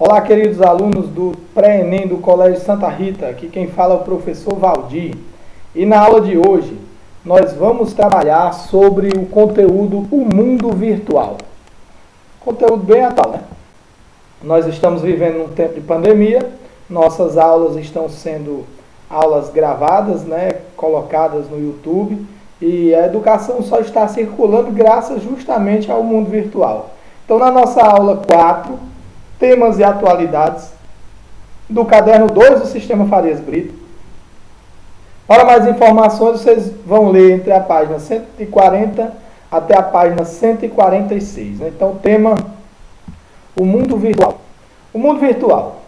Olá, queridos alunos do Pré-ENEM do Colégio Santa Rita, aqui quem fala é o professor Valdir. E na aula de hoje, nós vamos trabalhar sobre o conteúdo O Mundo Virtual. Conteúdo bem atual, né? Nós estamos vivendo um tempo de pandemia, nossas aulas estão sendo aulas gravadas, né, colocadas no YouTube, e a educação só está circulando graças justamente ao mundo virtual. Então, na nossa aula 4, temas e atualidades, do caderno 2 do Sistema Farias Brito. Para mais informações, vocês vão ler entre a página 140 até a página 146. Né? Então, o tema, o mundo virtual. O mundo virtual.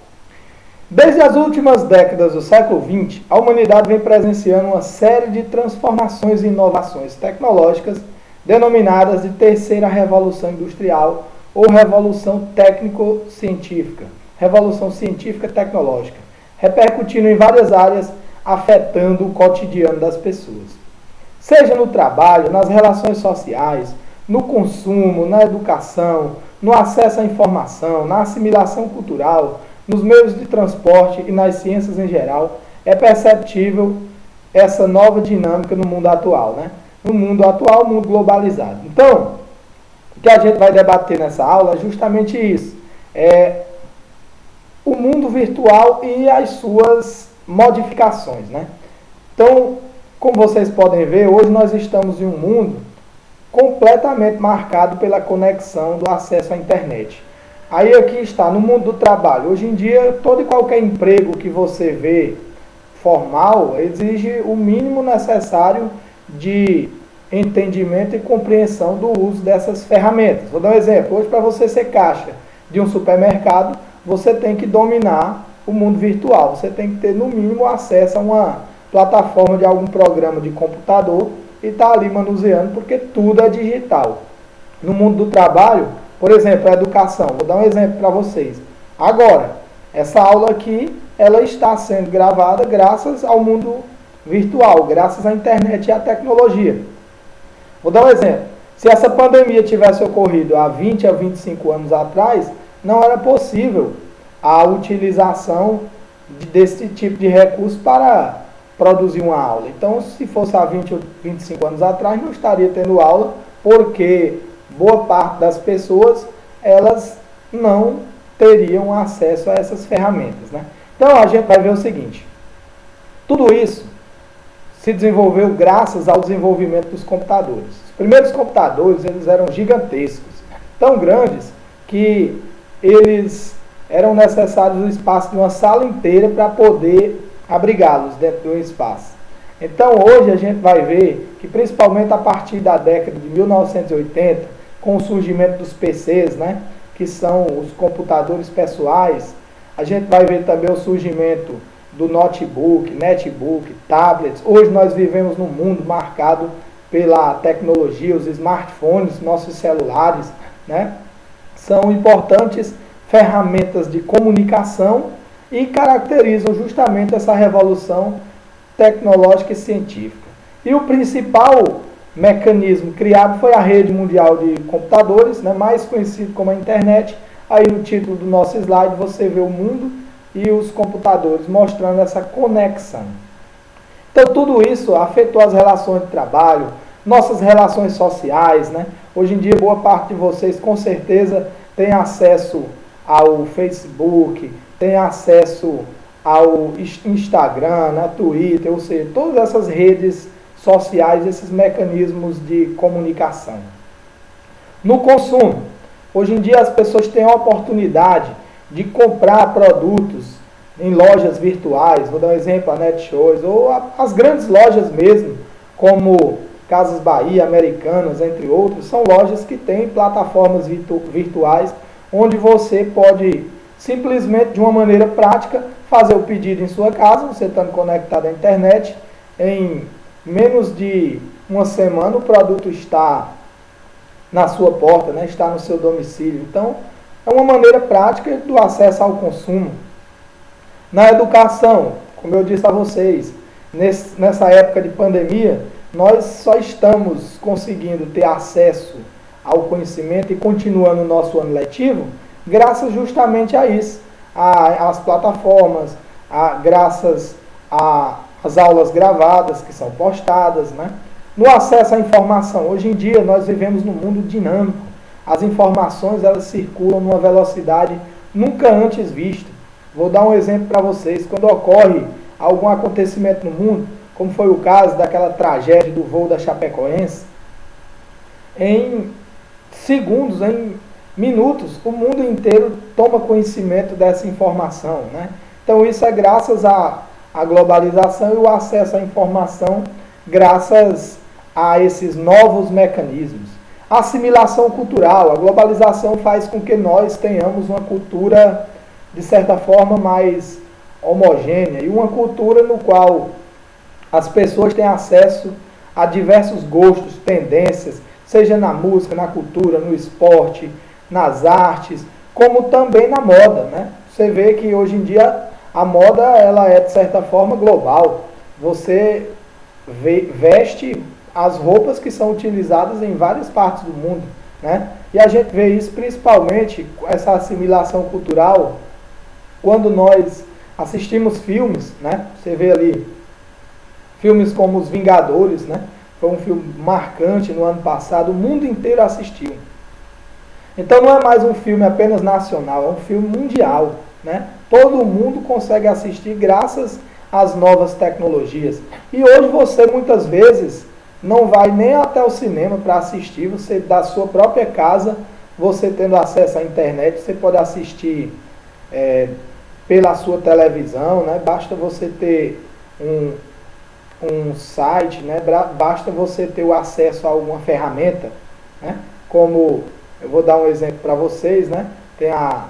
Desde as últimas décadas do século XX, a humanidade vem presenciando uma série de transformações e inovações tecnológicas denominadas de terceira revolução industrial ou revolução técnico-científica, revolução científica tecnológica, repercutindo em várias áreas, afetando o cotidiano das pessoas. Seja no trabalho, nas relações sociais, no consumo, na educação, no acesso à informação, na assimilação cultural, nos meios de transporte e nas ciências em geral, é perceptível essa nova dinâmica no mundo atual, né? No mundo atual, mundo globalizado. Então, o que a gente vai debater nessa aula é justamente isso. É o mundo virtual e as suas modificações, né? Então, como vocês podem ver, hoje nós estamos em um mundo completamente marcado pela conexão do acesso à internet. Aí aqui está, no mundo do trabalho. Hoje em dia, todo e qualquer emprego que você vê formal exige o mínimo necessário de entendimento e compreensão do uso dessas ferramentas. Vou dar um exemplo. Hoje, para você ser caixa de um supermercado, você tem que dominar o mundo virtual. Você tem que ter, no mínimo, acesso a uma plataforma de algum programa de computador e estar ali manuseando, porque tudo é digital. No mundo do trabalho, por exemplo, a educação. Vou dar um exemplo para vocês. Agora, essa aula aqui, ela está sendo gravada graças ao mundo virtual, graças à internet e à tecnologia. Vou dar um exemplo. Se essa pandemia tivesse ocorrido há 20 a 25 anos atrás, não era possível a utilização desse tipo de recurso para produzir uma aula. Então, se fosse há 20 ou 25 anos atrás, não estaria tendo aula, porque boa parte das pessoas, elas não teriam acesso a essas ferramentas, né? Então, a gente vai ver o seguinte. Tudo isso se desenvolveu graças ao desenvolvimento dos computadores. Os primeiros computadores, eles eram gigantescos, tão grandes que eles eram necessários o espaço de uma sala inteira para poder abrigá-los dentro de um espaço. Então, hoje a gente vai ver que, principalmente a partir da década de 1980, com o surgimento dos PCs, né, que são os computadores pessoais, a gente vai ver também o surgimento do notebook, netbook, tablets. Hoje nós vivemos num mundo marcado pela tecnologia, os smartphones, nossos celulares, né, são importantes ferramentas de comunicação e caracterizam justamente essa revolução tecnológica e científica. E o principal mecanismo criado foi a rede mundial de computadores, né, mais conhecido como a internet. Aí no título do nosso slide você vê o mundo e os computadores, mostrando essa conexão. Então tudo isso afetou as relações de trabalho, nossas relações sociais, né? Hoje em dia boa parte de vocês com certeza tem acesso ao Facebook, tem acesso ao Instagram, a Twitter, ou seja, todas essas redes sociais, esses mecanismos de comunicação. No consumo, hoje em dia as pessoas têm a oportunidade de comprar produtos em lojas virtuais, vou dar um exemplo, a Netshoes, ou as grandes lojas mesmo, como Casas Bahia, Americanas, entre outros, são lojas que têm plataformas virtuais, onde você pode simplesmente, de uma maneira prática, fazer o pedido em sua casa, você estando conectado à internet, em menos de uma semana o produto está na sua porta, né? Está no seu domicílio. Então, é uma maneira prática do acesso ao consumo. Na educação, como eu disse a vocês, nessa época de pandemia, nós só estamos conseguindo ter acesso ao conhecimento e continuando o nosso ano letivo graças justamente a isso, às plataformas, graças às aulas gravadas que são postadas, né? No acesso à informação. Hoje em dia nós vivemos num mundo dinâmico. As informações elas circulam numa velocidade nunca antes vista. Vou dar um exemplo para vocês. Quando ocorre algum acontecimento no mundo, como foi o caso daquela tragédia do voo da Chapecoense, em segundos, em minutos, o mundo inteiro toma conhecimento dessa informação, né? Então isso é graças à globalização e o acesso à informação graças a esses novos mecanismos. A assimilação cultural, a globalização faz com que nós tenhamos uma cultura, de certa forma, mais homogênea e uma cultura no qual as pessoas têm acesso a diversos gostos, tendências, seja na música, na cultura, no esporte, nas artes, como também na moda, né? Você vê que hoje em dia a moda ela é de certa forma global. Você veste as roupas que são utilizadas em várias partes do mundo, né? E a gente vê isso principalmente, essa assimilação cultural, quando nós assistimos filmes, né? Você vê ali filmes como Os Vingadores, né? Foi um filme marcante no ano passado, o mundo inteiro assistiu. Então não é mais um filme apenas nacional, é um filme mundial, né? Todo mundo consegue assistir graças às novas tecnologias. E hoje você muitas vezes não vai nem até o cinema para assistir, você da sua própria casa, você tendo acesso à internet, você pode assistir pela sua televisão, né? Basta você ter um site, né? Basta você ter o acesso a alguma ferramenta, né? Como, eu vou dar um exemplo para vocês, né? Tem a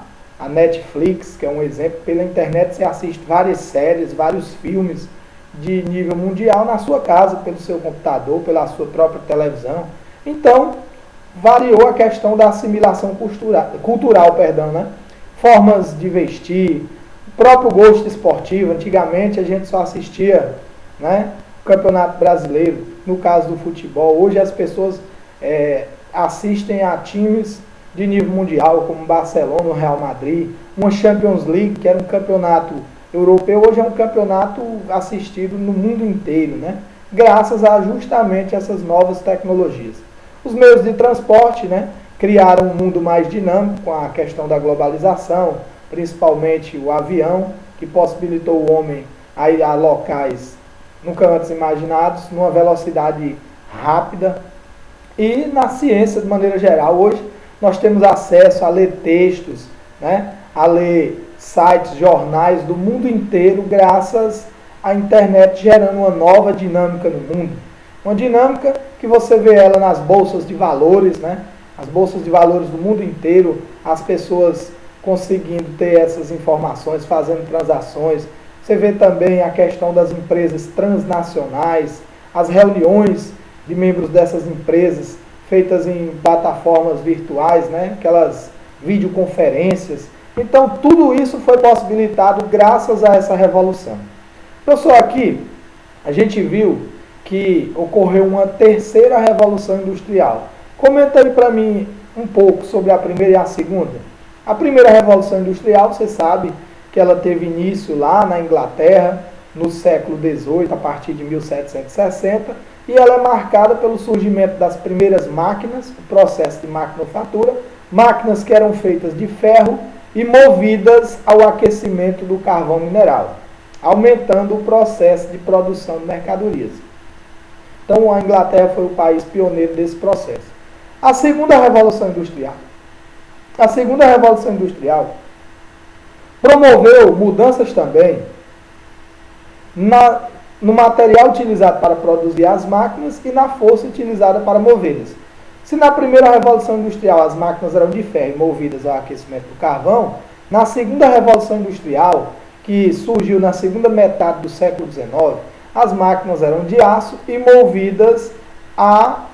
Netflix, que é um exemplo. Pela internet você assiste várias séries, vários filmes de nível mundial na sua casa, pelo seu computador, pela sua própria televisão. Então, variou a questão da assimilação cultural, né? Formas de vestir, o próprio gosto esportivo. Antigamente a gente só assistia, né, o Campeonato Brasileiro, no caso do futebol. Hoje as pessoas assistem a times de nível mundial, como Barcelona, o Real Madrid, uma Champions League, que era um campeonato europeu, hoje é um campeonato assistido no mundo inteiro, né? Graças a justamente essas novas tecnologias. Os meios de transporte, né, criaram um mundo mais dinâmico com a questão da globalização, principalmente o avião, que possibilitou o homem a ir a locais nunca antes imaginados, numa velocidade rápida. E na ciência, de maneira geral, hoje nós temos acesso a ler textos, né, a ler sites, jornais do mundo inteiro, graças à internet, gerando uma nova dinâmica no mundo. Uma dinâmica que você vê ela nas bolsas de valores, né? As bolsas de valores do mundo inteiro, as pessoas conseguindo ter essas informações, fazendo transações. Você vê também a questão das empresas transnacionais, as reuniões de membros dessas empresas feitas em plataformas virtuais, né? Aquelas videoconferências. Então, tudo isso foi possibilitado graças a essa revolução. Pessoal, aqui a gente viu que ocorreu uma terceira revolução industrial. Comenta aí para mim um pouco sobre a primeira e a segunda. A primeira revolução industrial, você sabe que ela teve início lá na Inglaterra, no século XVIII, a partir de 1760, e ela é marcada pelo surgimento das primeiras máquinas, o processo de maquinofatura, máquinas que eram feitas de ferro e movidas ao aquecimento do carvão mineral, aumentando o processo de produção de mercadorias. Então a Inglaterra foi o país pioneiro desse processo. A segunda revolução industrial. A segunda revolução industrial promoveu mudanças também no material utilizado para produzir as máquinas e na força utilizada para movê-las. Se na primeira revolução industrial as máquinas eram de ferro e movidas ao aquecimento do carvão, na segunda revolução industrial, que surgiu na segunda metade do século XIX, as máquinas eram de aço e movidas à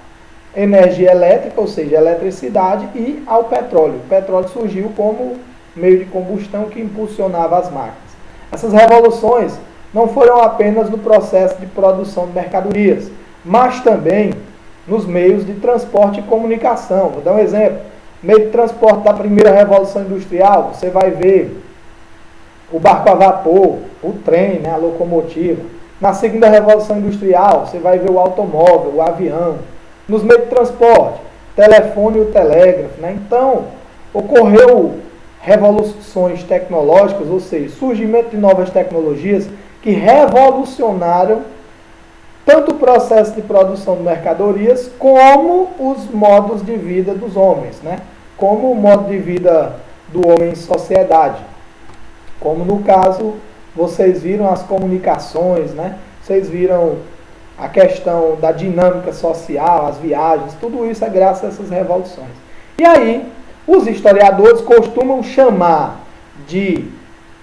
energia elétrica, ou seja, eletricidade, e ao petróleo. O petróleo surgiu como meio de combustão que impulsionava as máquinas. Essas revoluções não foram apenas no processo de produção de mercadorias, mas também nos meios de transporte e comunicação. Vou dar um exemplo. Meio de transporte da primeira revolução industrial, você vai ver o barco a vapor, o trem, né, a locomotiva. Na segunda revolução industrial, você vai ver o automóvel, o avião. Nos meios de transporte, telefone e o telégrafo. Né? Então, ocorreu revoluções tecnológicas, ou seja, surgimento de novas tecnologias que revolucionaram tanto o processo de produção de mercadorias como os modos de vida dos homens, né? Como o modo de vida do homem em sociedade. Como no caso, vocês viram as comunicações, né? Vocês viram a questão da dinâmica social, as viagens, tudo isso é graças a essas revoluções. E aí, os historiadores costumam chamar de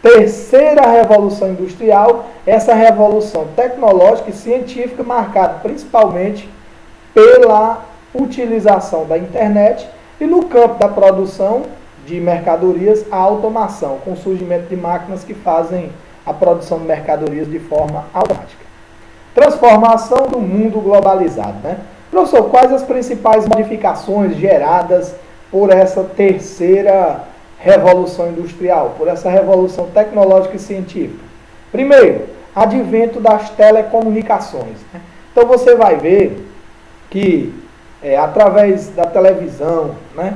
terceira revolução industrial essa revolução tecnológica e científica marcada principalmente pela utilização da internet e no campo da produção de mercadorias a automação, com o surgimento de máquinas que fazem a produção de mercadorias de forma automática. Transformação do mundo globalizado. Né? Professor, quais as principais modificações geradas por essa terceira revolução industrial, por essa revolução tecnológica e científica? Primeiro, advento das telecomunicações. Né? Então você vai ver que através da televisão, né,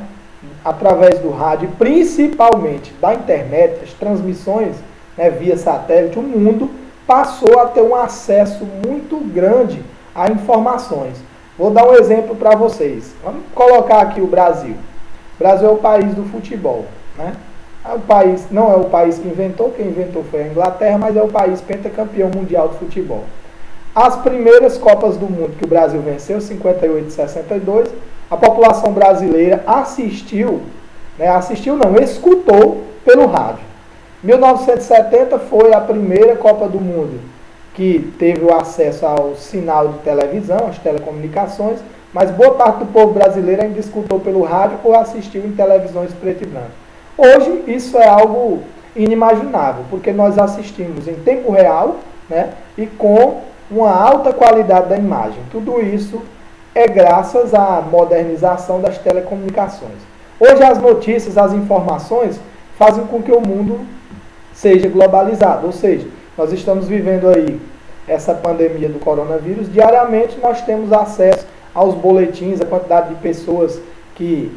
através do rádio, principalmente da internet, as transmissões, né, via satélite, o mundo passou a ter um acesso muito grande a informações. Vou dar um exemplo para vocês. Vamos colocar aqui o Brasil. O Brasil é o país do futebol. Né? Não é o país que inventou, quem inventou foi a Inglaterra, mas é o país pentacampeão mundial de futebol. As primeiras Copas do Mundo que o Brasil venceu, 58 e 62, a população brasileira assistiu, escutou pelo rádio. 1970 foi a primeira Copa do Mundo que teve o acesso ao sinal de televisão, às telecomunicações, mas boa parte do povo brasileiro ainda escutou pelo rádio ou assistiu em televisões preto e branco. Hoje isso é algo inimaginável, porque nós assistimos em tempo real, né, e com uma alta qualidade da imagem. Tudo isso é graças à modernização das telecomunicações. Hoje as notícias, as informações fazem com que o mundo seja globalizado, ou seja, nós estamos vivendo aí essa pandemia do coronavírus, diariamente nós temos acesso aos boletins, a quantidade de pessoas que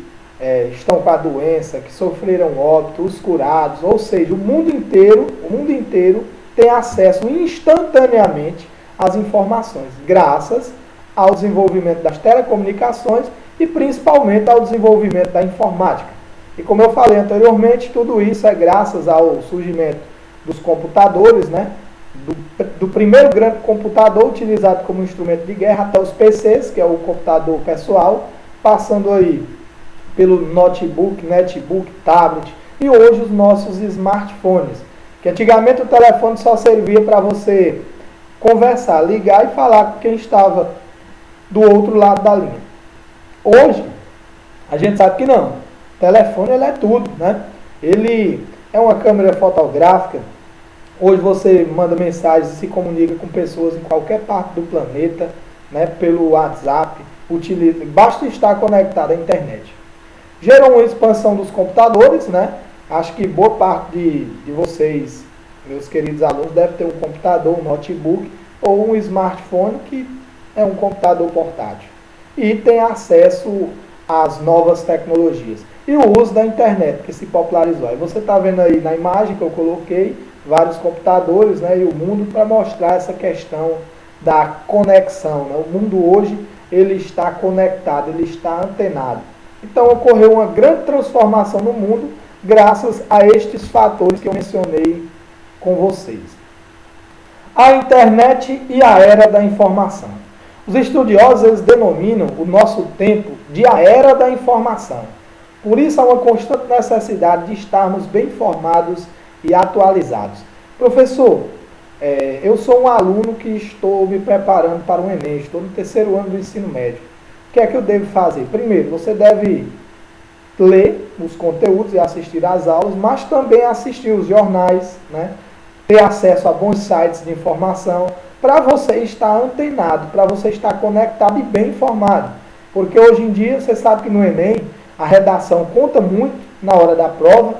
estão com a doença, que sofreram óbito, os curados, ou seja, o mundo inteiro tem acesso instantaneamente às informações, graças ao desenvolvimento das telecomunicações e principalmente ao desenvolvimento da informática. E como eu falei anteriormente, tudo isso é graças ao surgimento dos computadores, né? Do primeiro grande computador utilizado como instrumento de guerra até os PCs, que é o computador pessoal, passando aí pelo notebook, netbook, tablet e hoje os nossos smartphones, que antigamente o telefone só servia para você conversar, ligar e falar com quem estava do outro lado da linha. Hoje, a gente sabe que não. O telefone ele é tudo, né? Ele é uma câmera fotográfica. Hoje você manda mensagens e se comunica com pessoas em qualquer parte do planeta, né, pelo WhatsApp. Basta estar conectado à internet. Gerou uma expansão dos computadores, né? Acho que boa parte de vocês, meus queridos alunos, deve ter um computador, um notebook ou um smartphone que é um computador portátil. E tem acesso às novas tecnologias. E o uso da internet, que se popularizou. Aí você está vendo aí na imagem que eu coloquei vários computadores, né, e o mundo para mostrar essa questão da conexão. Né? O mundo hoje ele está conectado, ele está antenado. Então ocorreu uma grande transformação no mundo graças a estes fatores que eu mencionei com vocês. A internet e a era da informação. Os estudiosos eles denominam o nosso tempo de a era da informação. Por isso há uma constante necessidade de estarmos bem informados e atualizados. Professor, eu sou um aluno que estou me preparando para o Enem, estou no terceiro ano do ensino médio. O que é que eu devo fazer? Primeiro, você deve ler os conteúdos e assistir às aulas, mas também assistir os jornais, né? Ter acesso a bons sites de informação, para você estar antenado, para você estar conectado e bem informado. Porque hoje em dia, você sabe que no Enem, A redação conta muito na hora da prova,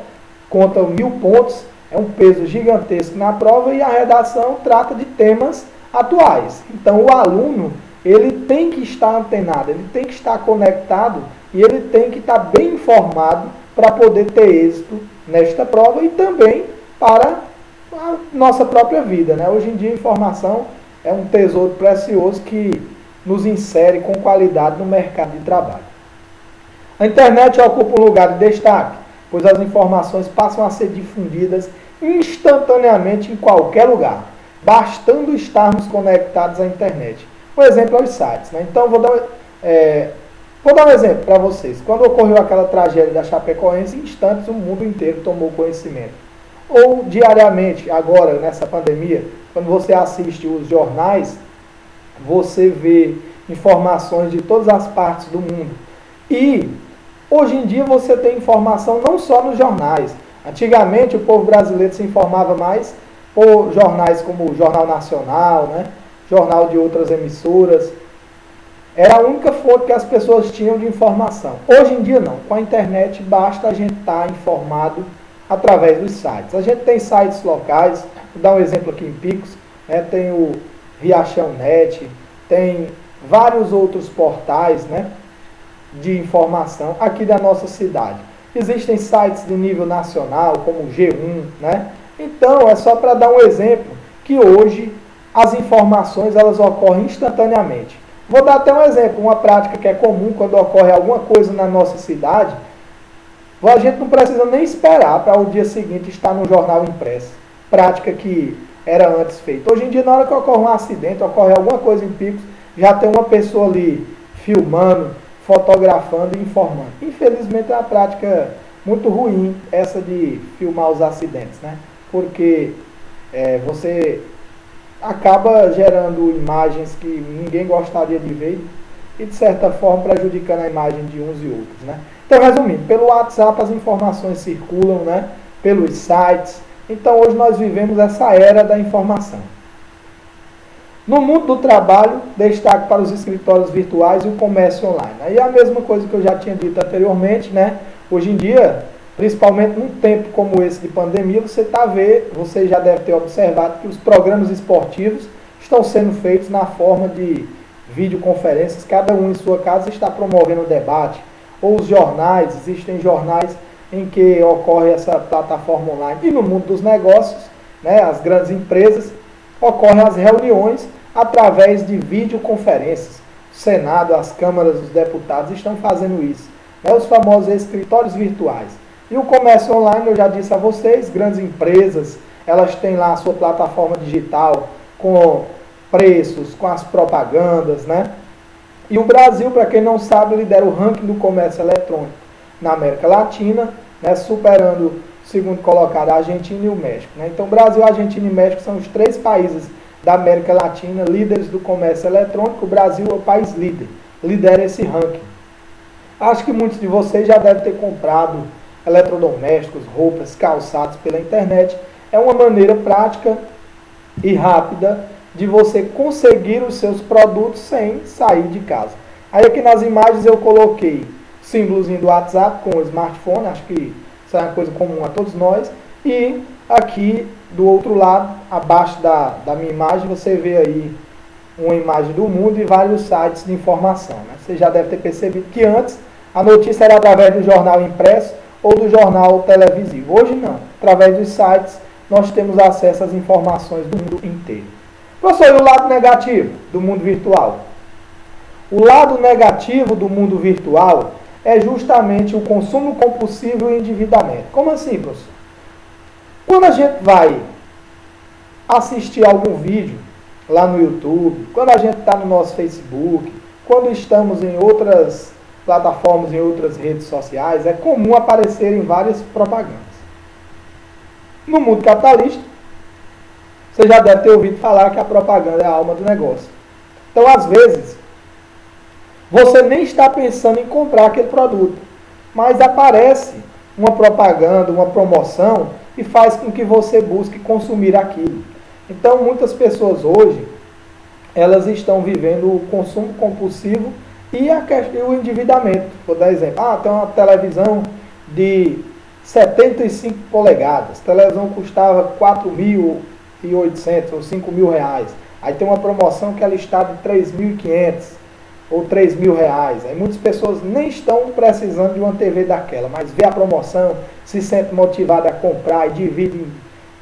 conta 1000 pontos, é um peso gigantesco na prova, e a redação trata de temas atuais. Então o aluno, ele tem que estar antenado, ele tem que estar conectado e ele tem que estar bem informado para poder ter êxito nesta prova e também para a nossa própria vida, né? Hoje em dia a informação é um tesouro precioso que nos insere com qualidade no mercado de trabalho. A internet ocupa um lugar de destaque, pois as informações passam a ser difundidas instantaneamente em qualquer lugar, bastando estarmos conectados à internet. Um exemplo é os sites, né? Então, vou dar um exemplo para vocês. Quando ocorreu aquela tragédia da Chapecoense, em instantes o mundo inteiro tomou conhecimento. Ou diariamente, agora nessa pandemia, quando você assiste os jornais, você vê informações de todas as partes do mundo. E hoje em dia você tem informação não só nos jornais. Antigamente o povo brasileiro se informava mais por jornais como o Jornal Nacional, né? Jornal de outras emissoras. Era a única fonte que as pessoas tinham de informação. Hoje em dia não. Com a internet basta a gente estar informado através dos sites. A gente tem sites locais, vou dar um exemplo aqui em Picos, né? Tem o Riachão Net, tem vários outros portais, né, de informação aqui da nossa cidade. Existem sites de nível nacional, como o G1, né? Então, é só para dar um exemplo que hoje as informações elas ocorrem instantaneamente. Vou dar até um exemplo, uma prática que é comum quando ocorre alguma coisa na nossa cidade. A gente não precisa nem esperar para o dia seguinte estar no jornal impresso. Prática que era antes feita. Hoje em dia, na hora que ocorre um acidente, ocorre alguma coisa em Picos, já tem uma pessoa ali filmando, fotografando e informando. Infelizmente é uma prática muito ruim essa de filmar os acidentes, né? Porque você acaba gerando imagens que ninguém gostaria de ver e de certa forma prejudicando a imagem de uns e outros, né? Então, resumindo, pelo WhatsApp as informações circulam, né? Pelos sites. Então hoje nós vivemos essa era da informação. No mundo do trabalho, destaque para os escritórios virtuais e o comércio online. Aí é a mesma coisa que eu já tinha dito anteriormente, né? Hoje em dia, principalmente num tempo como esse de pandemia, você já deve ter observado que os programas esportivos estão sendo feitos na forma de videoconferências, cada um em sua casa está promovendo o debate. Ou os jornais, existem jornais em que ocorre essa plataforma online. E no mundo dos negócios, né, as grandes empresas, ocorrem as reuniões através de videoconferências. O Senado, as câmaras, os deputados estão fazendo isso, né, os famosos escritórios virtuais. E o comércio online, eu já disse a vocês, grandes empresas, elas têm lá a sua plataforma digital com preços, com as propagandas, né? E o Brasil, para quem não sabe, lidera o ranking do comércio eletrônico na América Latina, né, superando o segundo colocado, a Argentina e o México. Né? Então, Brasil, Argentina e México são os 3 países da América Latina líderes do comércio eletrônico. O Brasil é o país líder, lidera esse ranking. Acho que muitos de vocês já devem ter comprado eletrodomésticos, roupas, calçados pela internet. É uma maneira prática e rápida de você conseguir os seus produtos sem sair de casa. Aí aqui nas imagens eu coloquei o símbolozinho do WhatsApp com o smartphone, acho que isso é uma coisa comum a todos nós. E aqui do outro lado, abaixo da minha imagem, você vê aí uma imagem do mundo e vários sites de informação. Né? Você já deve ter percebido que antes a notícia era através do jornal impresso ou do jornal televisivo. Hoje não, através dos sites nós temos acesso às informações do mundo inteiro. Professor, e o lado negativo do mundo virtual? O lado negativo do mundo virtual é justamente o consumo compulsivo e o endividamento. Como assim, professor? Quando a gente vai assistir algum vídeo lá no YouTube, quando a gente está no nosso Facebook, quando estamos em outras plataformas, em outras redes sociais, é comum aparecerem várias propagandas. No mundo capitalista, você já deve ter ouvido falar que a propaganda é a alma do negócio. Então, às vezes, você nem está pensando em comprar aquele produto, mas aparece uma propaganda, uma promoção, e faz com que você busque consumir aquilo. Então, muitas pessoas hoje, elas estão vivendo o consumo compulsivo E o endividamento, vou dar exemplo. Tem uma televisão de 75 polegadas, a televisão custava 4.800 ou R$ 5.000. Aí tem uma promoção que é listada de 3.500 ou R$ 3.000. Aí muitas pessoas nem estão precisando de uma TV daquela, mas vê a promoção, se sente motivado a comprar e divide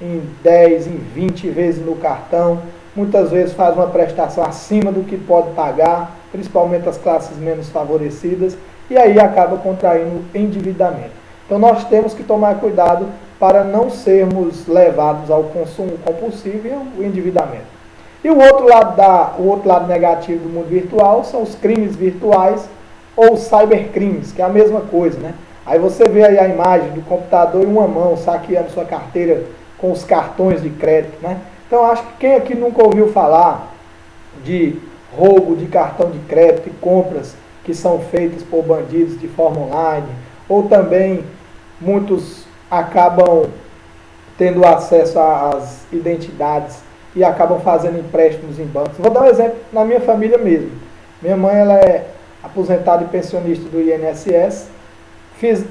em 10, em 20 vezes no cartão. Muitas vezes faz uma prestação acima do que pode pagar, principalmente as classes menos favorecidas, e aí acaba contraindo endividamento. Então nós temos que tomar cuidado para não sermos levados ao consumo compulsivo e ao endividamento. E o outro lado negativo do mundo virtual são os crimes virtuais ou cybercrimes, que é a mesma coisa, né? Aí você vê aí a imagem do computador em uma mão, saqueando sua carteira com os cartões de crédito, né? Então acho que quem aqui nunca ouviu falar de roubo de cartão de crédito e compras que são feitas por bandidos de forma online, ou também muitos acabam tendo acesso às identidades e acabam fazendo empréstimos em bancos. Vou dar um exemplo na minha família mesmo. Minha mãe ela é aposentada e pensionista do INSS.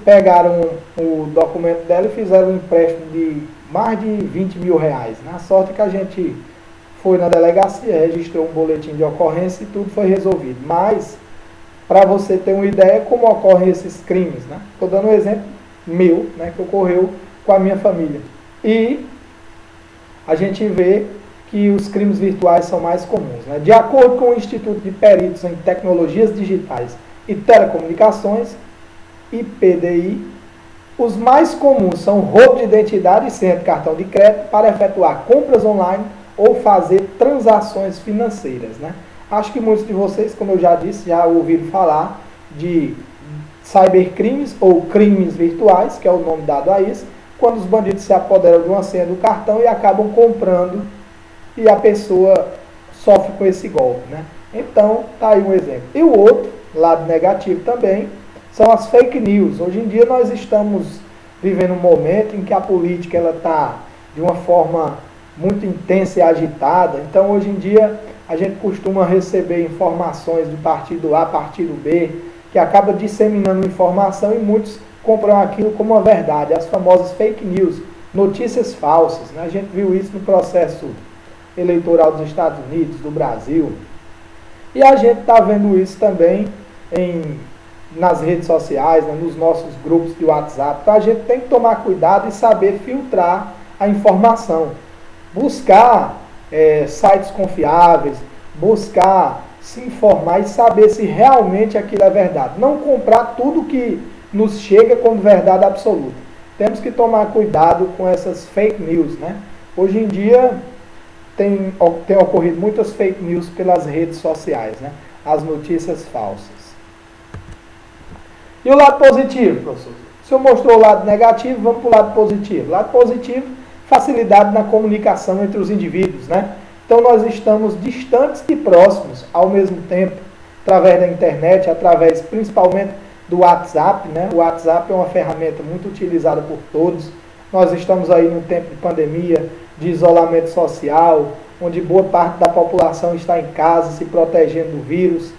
Pegaram o documento dela e fizeram um empréstimo de mais de R$ 20.000. Na sorte que a gente foi na delegacia, registrou um boletim de ocorrência e tudo foi resolvido. Mas, para você ter uma ideia como ocorrem esses crimes, né? Estou dando um exemplo meu, né, que ocorreu com a minha família. E a gente vê que os crimes virtuais são mais comuns, né? De acordo com o Instituto de Peritos em Tecnologias Digitais e Telecomunicações, IPDI, os mais comuns são roubo de identidade e senha de cartão de crédito para efetuar compras online ou fazer transações financeiras, né? Acho que muitos de vocês, como eu já disse, já ouviram falar de cybercrimes ou crimes virtuais, que é o nome dado a isso, quando os bandidos se apoderam de uma senha do cartão e acabam comprando e a pessoa sofre com esse golpe, né? Então, tá aí um exemplo. E o outro, lado negativo também, são as fake news. Hoje em dia nós estamos vivendo um momento em que a política ela está de uma forma muito intensa e agitada. Então, hoje em dia, a gente costuma receber informações do partido A, partido B, que acaba disseminando informação e muitos compram aquilo como uma verdade. As famosas fake news, notícias falsas, né? A gente viu isso no processo eleitoral dos Estados Unidos, do Brasil. E a gente está vendo isso também nas redes sociais, né, nos nossos grupos de WhatsApp. Então a gente tem que tomar cuidado e saber filtrar a informação. Buscar sites confiáveis, buscar se informar e saber se realmente aquilo é verdade. Não comprar tudo que nos chega como verdade absoluta. Temos que tomar cuidado com essas fake news, né? Hoje em dia tem ocorrido muitas fake news pelas redes sociais, né? As notícias falsas. E o lado positivo, professor? O senhor mostrou o lado negativo, vamos para o lado positivo. O lado positivo, facilidade na comunicação entre os indivíduos, né? Então nós estamos distantes e próximos ao mesmo tempo, através da internet, através principalmente do WhatsApp, né? O WhatsApp é uma ferramenta muito utilizada por todos. Nós estamos aí num tempo de pandemia, de isolamento social, onde boa parte da população está em casa, se protegendo do vírus.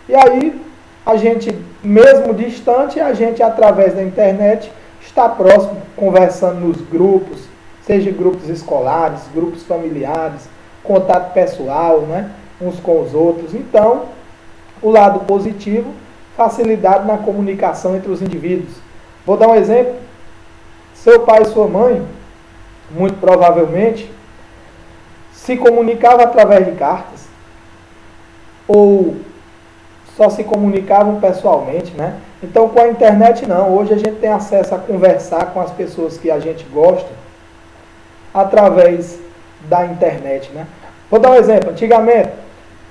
E aí, a gente, mesmo distante, a gente, através da internet, está próximo, conversando nos grupos, seja grupos escolares, grupos familiares, contato pessoal, né, uns com os outros. Então, o lado positivo, facilidade na comunicação entre os indivíduos. Vou dar um exemplo. Seu pai e sua mãe, muito provavelmente, se comunicavam através de cartas, ou só se comunicavam pessoalmente, né? Então, com a internet, não. Hoje a gente tem acesso a conversar com as pessoas que a gente gosta através da internet, né? Vou dar um exemplo. Antigamente,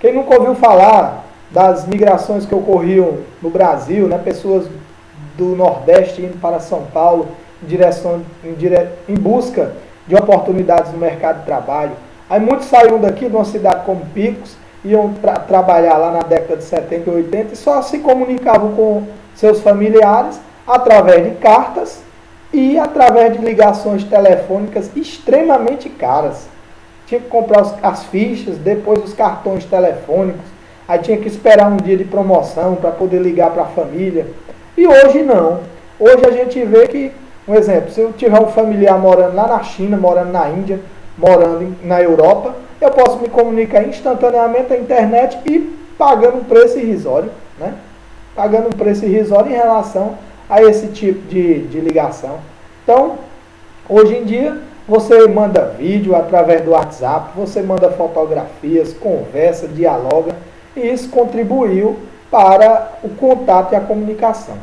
quem nunca ouviu falar das migrações que ocorriam no Brasil, né? Pessoas do Nordeste indo para São Paulo em busca de oportunidades no mercado de trabalho. Aí muitos saíram daqui de uma cidade como Picos, iam trabalhar lá na década de 70 e 80 e só se comunicavam com seus familiares através de cartas e através de ligações telefônicas extremamente caras. Tinha que comprar as fichas, depois os cartões telefônicos. aí tinha que esperar um dia de promoção para poder ligar para a família. E hoje não. Hoje a gente vê que, um exemplo, se eu tiver um familiar morando lá na China, morando na Índia, morando na Europa, eu posso me comunicar instantaneamente na internet e pagando um preço irrisório, né? Pagando um preço irrisório em relação a esse tipo de ligação. Então, hoje em dia, você manda vídeo através do WhatsApp, você manda fotografias, conversa, dialoga, e isso contribuiu para o contato e a comunicação.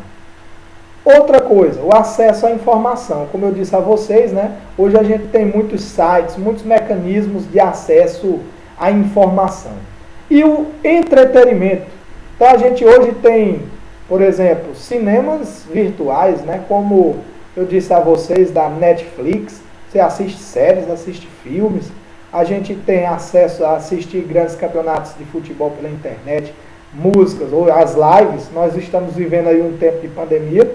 Outra coisa, o acesso à informação. Como eu disse a vocês, né, hoje a gente tem muitos sites, muitos mecanismos de acesso à informação. E o entretenimento. Então a gente hoje tem, por exemplo, cinemas virtuais, né, como eu disse a vocês, da Netflix. Você assiste séries, assiste filmes. A gente tem acesso a assistir grandes campeonatos de futebol pela internet, músicas, ou as lives. Nós estamos vivendo aí um tempo de pandemia,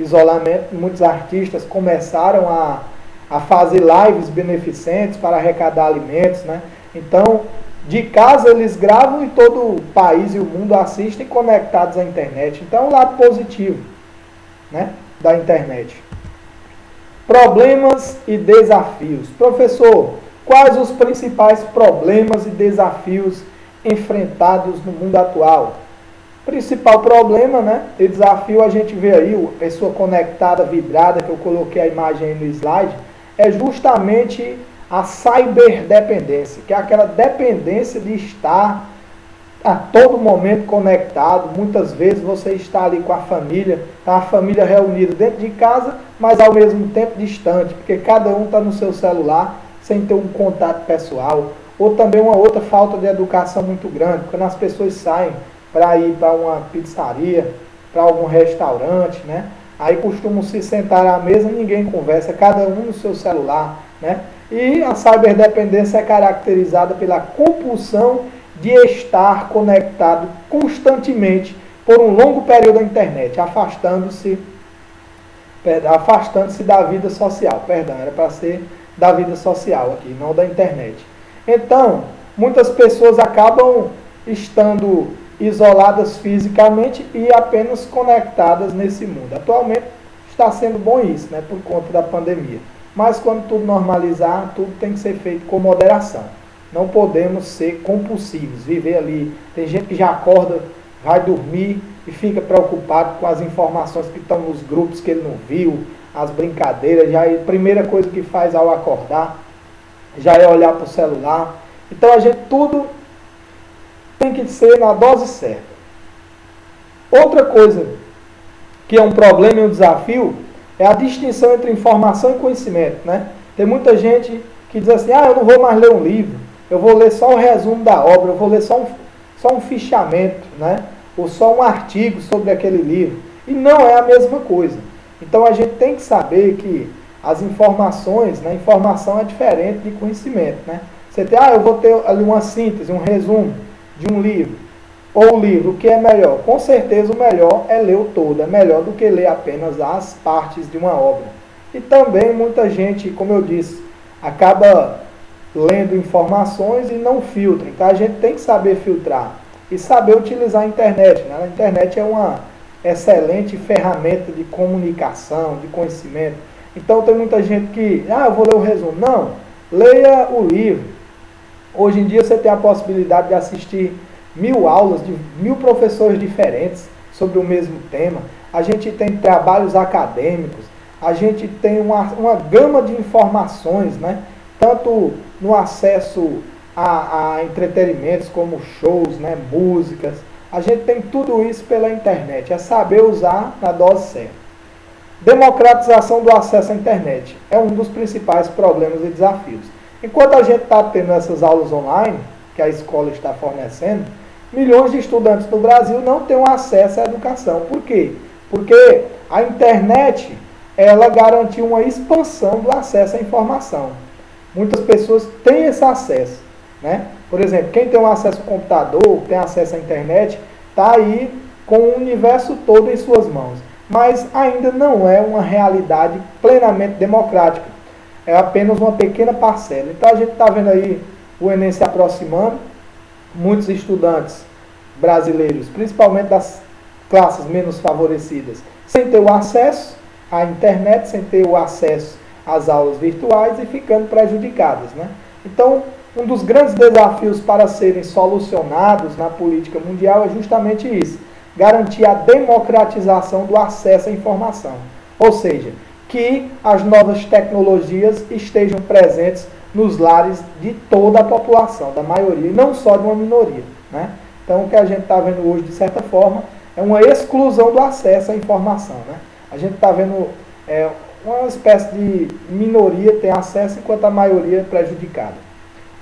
isolamento. Muitos artistas começaram a fazer lives beneficentes para arrecadar alimentos, né? Então, de casa eles gravam e todo o país e o mundo assistem conectados à internet. Então, é um lado positivo, né, da internet. Problemas e desafios. Professor, quais os principais problemas e desafios enfrentados no mundo atual? Principal problema, né, e desafio, a gente vê aí, a pessoa conectada, vidrada, que eu coloquei a imagem aí no slide, é justamente a cyberdependência, que é aquela dependência de estar a todo momento conectado. Muitas vezes você está ali com a família reunida dentro de casa, mas ao mesmo tempo distante, porque cada um está no seu celular, sem ter um contato pessoal. Ou também uma outra falta de educação muito grande, quando as pessoas saem para ir para uma pizzaria, para algum restaurante, né? Aí costumam se sentar à mesa e ninguém conversa, cada um no seu celular, né? E a cyberdependência é caracterizada pela compulsão de estar conectado constantemente por um longo período à internet, afastando-se da vida social. Perdão, era para ser da vida social aqui, não da internet. Então, muitas pessoas acabam estando isoladas fisicamente e apenas conectadas nesse mundo. Atualmente está sendo bom isso, né, por conta da pandemia. Mas quando tudo normalizar, tudo tem que ser feito com moderação. Não podemos ser compulsivos, viver ali. Tem gente que já acorda, vai dormir e fica preocupado com as informações que estão nos grupos que ele não viu, as brincadeiras. Já a primeira coisa que faz ao acordar já é olhar para o celular. Então a gente tudo tem que ser na dose certa. Outra coisa que é um problema e um desafio é a distinção entre informação e conhecimento, né? Tem muita gente que diz assim, eu não vou mais ler um livro, eu vou ler só o resumo da obra, eu vou ler só um fichamento, né? Ou só um artigo sobre aquele livro. E não é a mesma coisa. Então a gente tem que saber que as informações, né? Informação é diferente de conhecimento, né? Você tem, eu vou ter ali uma síntese, um resumo de um livro, ou o livro, o que é melhor? Com certeza o melhor é ler o todo, é melhor do que ler apenas as partes de uma obra. E também muita gente, como eu disse, acaba lendo informações e não filtra. Então a gente tem que saber filtrar e saber utilizar a internet, né? A internet é uma excelente ferramenta de comunicação, de conhecimento. Então tem muita gente que, eu vou ler o resumo. Não, leia o livro. Hoje em dia você tem a possibilidade de assistir 1000 aulas de 1000 professores diferentes sobre o mesmo tema. A gente tem trabalhos acadêmicos, a gente tem uma gama de informações, né? Tanto no acesso a entretenimentos como shows, né? Músicas. A gente tem tudo isso pela internet, é saber usar na dose certa. Democratização do acesso à internet é um dos principais problemas e desafios. Enquanto a gente está tendo essas aulas online, que a escola está fornecendo, milhões de estudantes no Brasil não têm acesso à educação. Por quê? Porque a internet, ela garantiu uma expansão do acesso à informação. Muitas pessoas têm esse acesso, né? Por exemplo, quem tem um acesso ao computador, tem acesso à internet, está aí com o universo todo em suas mãos. Mas ainda não é uma realidade plenamente democrática. É apenas uma pequena parcela. Então a gente está vendo aí o Enem se aproximando, muitos estudantes brasileiros, principalmente das classes menos favorecidas, sem ter o acesso à internet, sem ter o acesso às aulas virtuais e ficando prejudicadas, né? Então, um dos grandes desafios para serem solucionados na política mundial é justamente isso: garantir a democratização do acesso à informação. Ou seja, que as novas tecnologias estejam presentes nos lares de toda a população, da maioria, e não só de uma minoria, né? Então, o que a gente está vendo hoje, de certa forma, é uma exclusão do acesso à informação, né? A gente está vendo uma espécie de minoria ter acesso, enquanto a maioria é prejudicada.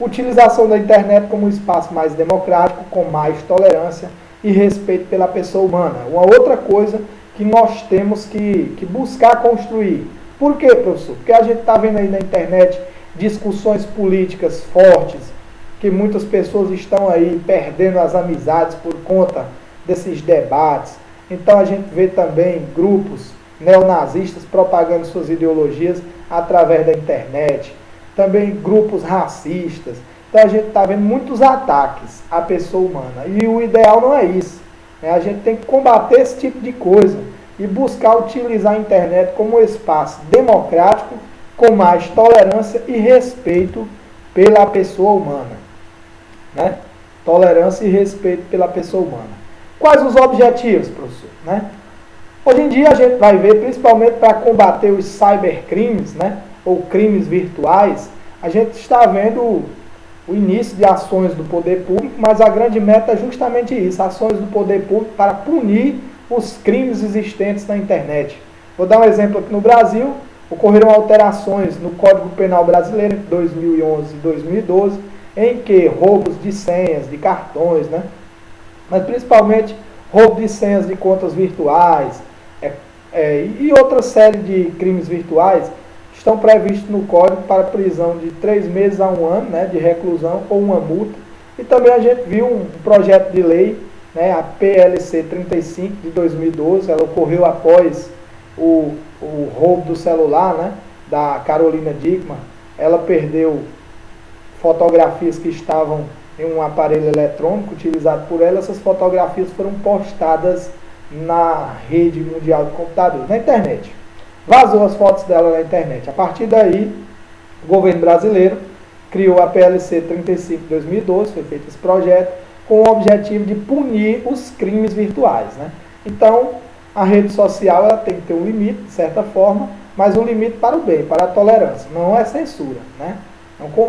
Utilização da internet como um espaço mais democrático, com mais tolerância e respeito pela pessoa humana. Uma outra coisa que nós temos que buscar construir. Por quê, professor? Porque a gente está vendo aí na internet discussões políticas fortes, que muitas pessoas estão aí perdendo as amizades por conta desses debates. Então a gente vê também grupos neonazistas propagando suas ideologias através da internet. Também grupos racistas. Então a gente está vendo muitos ataques à pessoa humana. E o ideal não é isso, né? A gente tem que combater esse tipo de coisa e buscar utilizar a internet como um espaço democrático, com mais tolerância e respeito pela pessoa humana, né? Tolerância e respeito pela pessoa humana. Quais os objetivos, professor? Né? Hoje em dia a gente vai ver, principalmente para combater os cybercrimes, né? Ou crimes virtuais, a gente está vendo o início de ações do poder público, mas a grande meta é justamente isso: ações do poder público para punir os crimes existentes na internet. Vou dar um exemplo aqui no Brasil. Ocorreram alterações no Código Penal brasileiro entre 2011 e 2012, em que roubos de senhas, de cartões, né? Mas principalmente roubo de senhas de contas virtuais e outra série de crimes virtuais estão previstos no Código para prisão de 3 meses a 1 ano, né, de reclusão ou uma multa. E também a gente viu um projeto de lei, né, a PLC 35 de 2012, ela ocorreu após o roubo do celular, né, da Carolina Dickmann. Ela perdeu fotografias que estavam em um aparelho eletrônico utilizado por ela. Essas fotografias foram postadas na rede mundial de computadores, na internet. Vazou as fotos dela na internet. A partir daí, o governo brasileiro criou a PLC 35 de 2012, foi feito esse projeto, com o objetivo de punir os crimes virtuais, né? Então, a rede social ela tem que ter um limite, de certa forma, mas um limite para o bem, para a tolerância. Não é censura, né?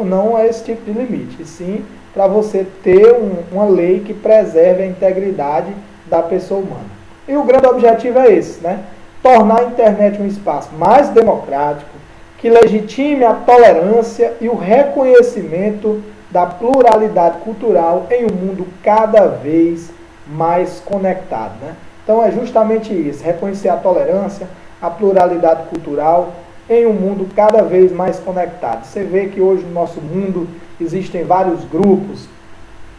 Não é esse tipo de limite, e sim para você ter uma lei que preserve a integridade da pessoa humana. E o grande objetivo é esse, né? Tornar a internet um espaço mais democrático, que legitime a tolerância e o reconhecimento da pluralidade cultural em um mundo cada vez mais conectado, né? Então é justamente isso: reconhecer a tolerância, a pluralidade cultural em um mundo cada vez mais conectado. Você vê que hoje no nosso mundo existem vários grupos,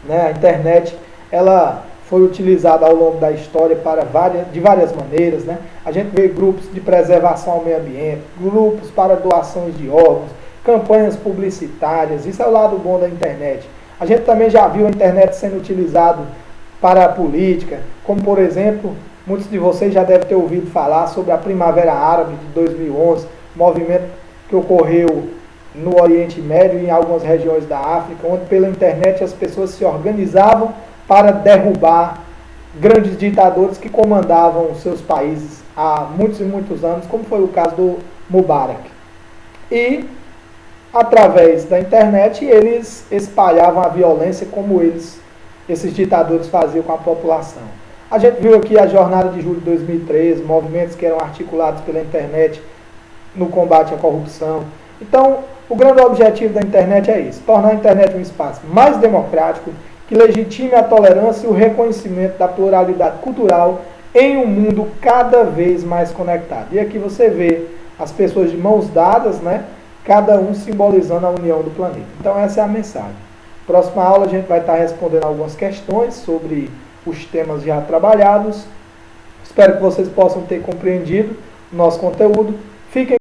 né? A internet ela foi utilizada ao longo da história de várias maneiras, né? A gente vê grupos de preservação ao meio ambiente, grupos para doações de órgãos, campanhas publicitárias. Isso é o lado bom da internet. A gente também já viu a internet sendo utilizada para a política, como por exemplo, muitos de vocês já devem ter ouvido falar sobre a Primavera Árabe de 2011, movimento que ocorreu no Oriente Médio e em algumas regiões da África, onde pela internet as pessoas se organizavam para derrubar grandes ditadores que comandavam seus países há muitos e muitos anos, como foi o caso do Mubarak. E, através da internet, eles espalhavam a violência como esses ditadores faziam com a população. A gente viu aqui a Jornada de Julho de 2013, movimentos que eram articulados pela internet no combate à corrupção. Então, o grande objetivo da internet é isso: tornar a internet um espaço mais democrático, que legitime a tolerância e o reconhecimento da pluralidade cultural em um mundo cada vez mais conectado. E aqui você vê as pessoas de mãos dadas, né? Cada um simbolizando a união do planeta. Então essa é a mensagem. Próxima aula a gente vai estar respondendo algumas questões sobre os temas já trabalhados. Espero que vocês possam ter compreendido o nosso conteúdo. Fiquem